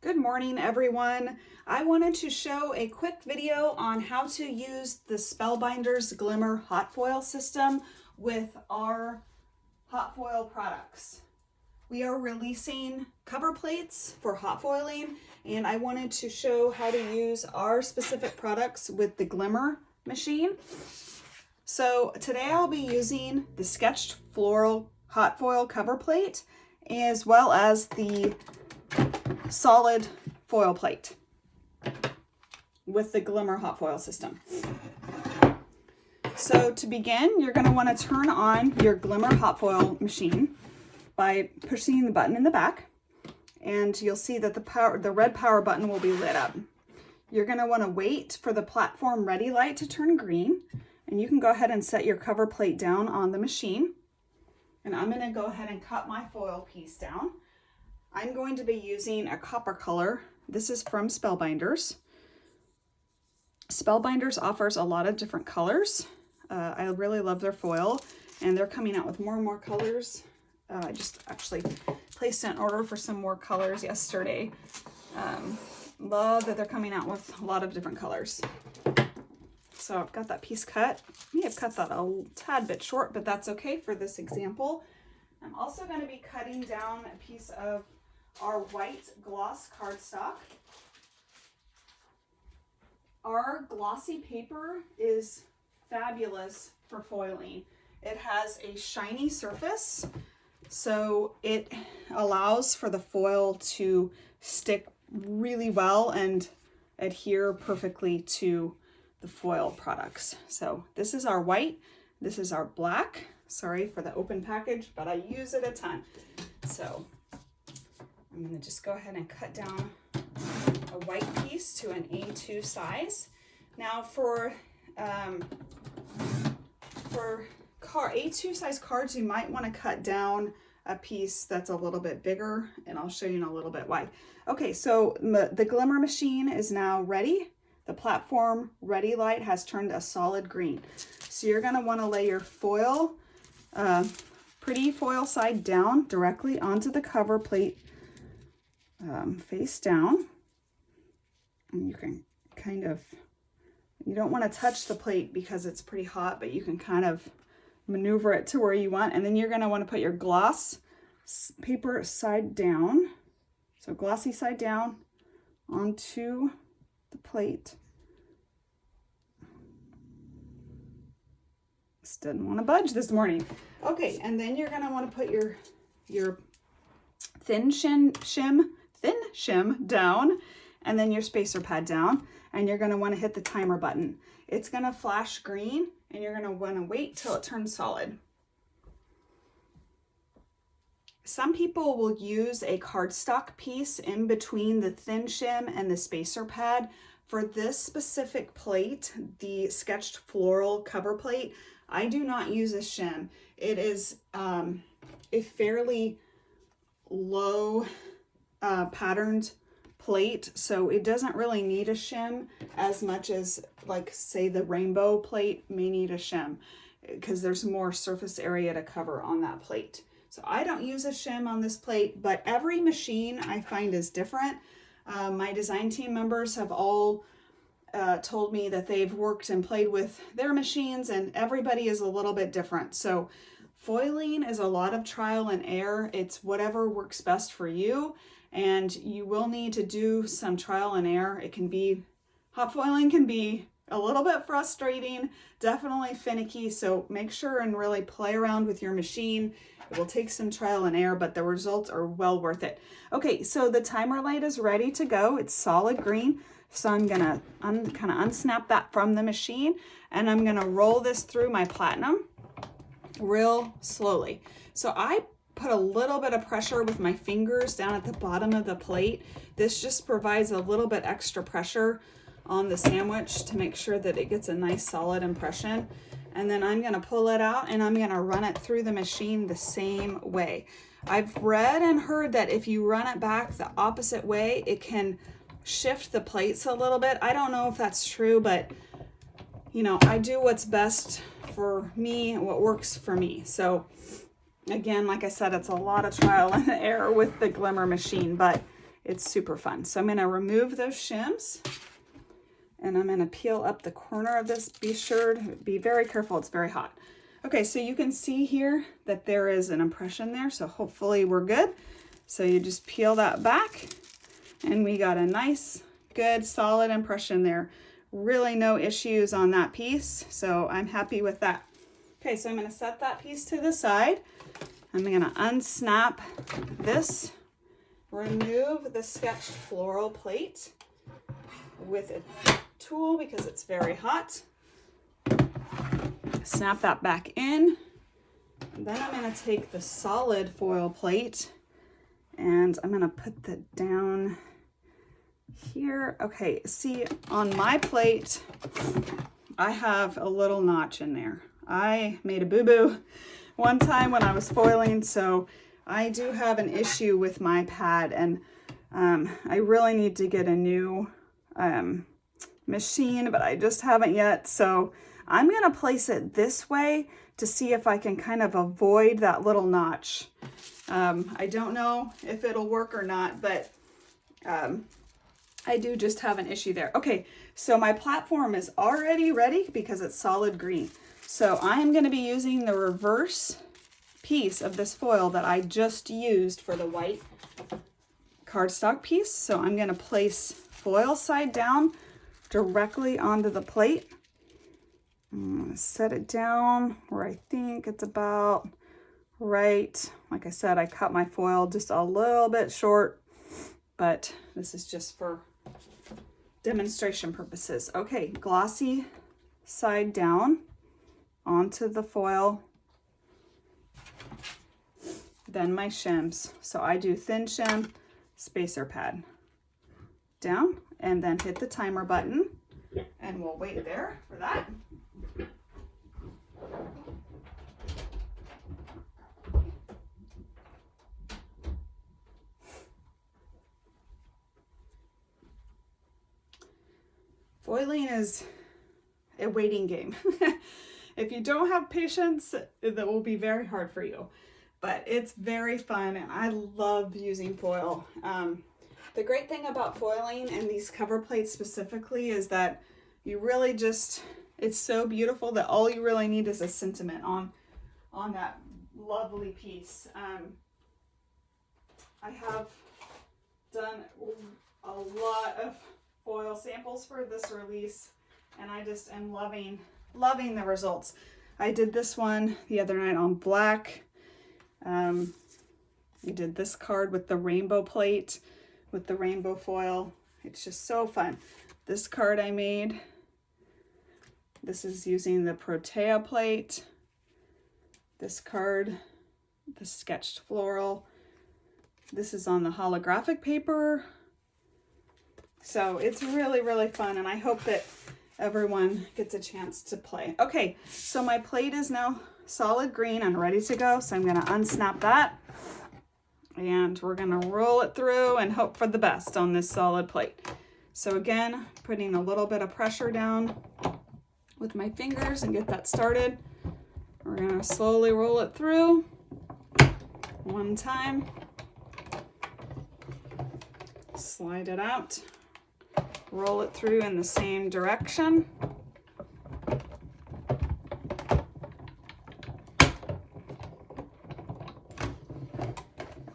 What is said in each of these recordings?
Good morning, everyone. I wanted to show a quick video on how to use the Spellbinders Glimmer hot foil system with our hot foil products. We are releasing cover plates for hot foiling, and I wanted to show how to use our specific products with the Glimmer machine. So today I'll be using the sketched floral hot foil cover plate as well as the solid foil plate with the Glimmer hot foil system. So to begin, you're going to want to turn on your Glimmer hot foil machine by pushing the button in the back, and you'll see that the red power button will be lit up. You're going to want to wait for the platform ready light to turn green, and you can go ahead and set your cover plate down on the machine. And I'm going to go ahead and cut my foil piece down. I'm going to be using a copper color. This is from Spellbinders. Spellbinders offers a lot of different colors. I really love their foil, and they're coming out with more and more colors. I just actually placed an order for some more colors yesterday. Love that they're coming out with a lot of different colors. So I've got that piece cut. I may have cut that a tad bit short, but that's okay for this example. I'm also going to be cutting down a piece of our white gloss cardstock. Our glossy paper is fabulous for foiling. It has a shiny surface, so it allows for the foil to stick really well and adhere perfectly to the foil products. So this is our white, this is our black. Sorry for the open package, but I use it a ton. So I'm going to just go ahead and cut down a white piece to an A2 size. Now for A2 size cards, you might want to cut down a piece that's a little bit bigger, and I'll show you in a little bit why. Okay, so the Glimmer machine is now ready. The platform ready light has turned a solid green. So you're going to want to lay your foil, pretty foil side down directly onto the cover plate, face down. And you can you don't want to touch the plate because it's pretty hot, but you can kind of maneuver it to where you want. And then you're going to want to put your gloss paper side down. So glossy side down onto the plate. Just didn't want to budge this morning. Okay, and then you're going to want to put your thin shim down, and then your spacer pad down, and you're going to want to hit the timer button. It's going to flash green, and you're going to want to wait till it turns solid. Some people will use a cardstock piece in between the thin shim and the spacer pad. For this specific plate, the sketched floral cover plate, I do not use a shim. It is a fairly low patterned plate, so it doesn't really need a shim as much as, like, say the rainbow plate may need a shim because there's more surface area to cover on that plate. So I don't use a shim on this plate, but every machine I find is different. My design team members have all told me that they've worked and played with their machines, and everybody is a little bit different. So foiling is a lot of trial and error. It's whatever works best for you, and you will need to do some trial and error. Hot foiling can be a little bit frustrating, definitely finicky, so make sure and really play around with your machine. It will take some trial and error, but the results are well worth it. Okay, so the timer light is ready to go. It's solid green, so I'm gonna kind of unsnap that from the machine, and I'm gonna roll this through my platinum real slowly. So I put a little bit of pressure with my fingers down at the bottom of the plate. This just provides a little bit extra pressure on the sandwich to make sure that it gets a nice solid impression. And then I'm going to pull it out and I'm going to run it through the machine the same way. I've read and heard that if you run it back the opposite way, it can shift the plates a little bit. I don't know if that's true, but I do what's best for me and what works for me. So again, like I said, it's a lot of trial and error with the Glimmer machine, but It's super fun. So I'm going to remove those shims and I'm going to peel up the corner of this. Be sure to be very careful. It's very hot. Okay, so you can see here that there is an impression there. So hopefully we're good. So you just peel that back and we got a nice, good, solid impression there. Really no issues on that piece. So I'm happy with that. Okay, so I'm going to set that piece to the side. I'm going to unsnap this, remove the sketched floral plate with a tool because it's very hot. Snap that back in. And then I'm going to take the solid foil plate and I'm going to put that down here. Okay, see on my plate, I have a little notch in there. I made a boo-boo one time when I was foiling, so I do have an issue with my pad, and I really need to get a new machine, but I just haven't yet. So I'm going to place it this way to see if I can kind of avoid that little notch. I don't know if it'll work or not, but I do just have an issue there. Okay, so my platform is already ready because it's solid green. So I am going to be using the reverse piece of this foil that I just used for the white cardstock piece. So I'm going to place foil side down directly onto the plate. I'm going to set it down where I think it's about right. Like I said, I cut my foil just a little bit short, but this is just for demonstration purposes. Okay, glossy side down onto the foil, then my shims. So I do thin shim, spacer pad down, and then hit the timer button, and we'll wait there for that. Foiling is a waiting game. If you don't have patience, that will be very hard for you, but it's very fun and I love using foil. The great thing about foiling and these cover plates specifically is that you really just, it's so beautiful that all you really need is a sentiment on that lovely piece. I have done a lot of foil samples for this release and I just am loving the results. I did this one the other night on black. We did this card with the rainbow plate, with the rainbow foil. It's just so fun. This card I made, this is using the Protea plate. This card, the sketched floral. This is on the holographic paper. So it's really, really fun, and I hope that everyone gets a chance to play. Okay, so my plate is now solid green and ready to go. So I'm going to unsnap that and we're going to roll it through and hope for the best on this solid plate. So again, putting a little bit of pressure down with my fingers and get that started. We're going to slowly roll it through one time. Slide it out. Roll it through in the same direction.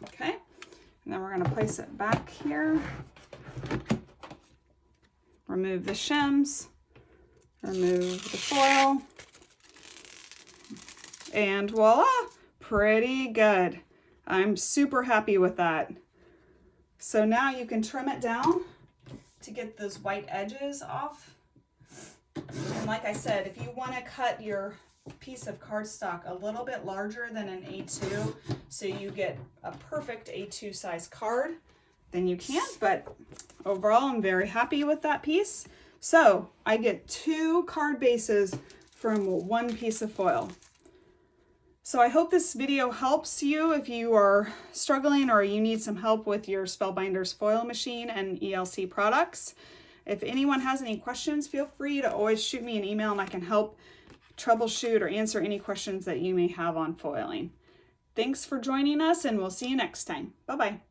Okay, and then we're going to place it back here. Remove the shims, remove the foil, and voila, pretty good. I'm super happy with that. So now you can trim it down to get those white edges off. And like I said, if you want to cut your piece of cardstock a little bit larger than an A2 so you get a perfect A2 size card, then you can. But overall, I'm very happy with that piece. So I get 2 card bases from 1 piece of foil. So I hope this video helps you if you are struggling or you need some help with your Spellbinders foil machine and ELC products. If anyone has any questions, feel free to always shoot me an email and I can help troubleshoot or answer any questions that you may have on foiling. Thanks for joining us and we'll see you next time. Bye-bye.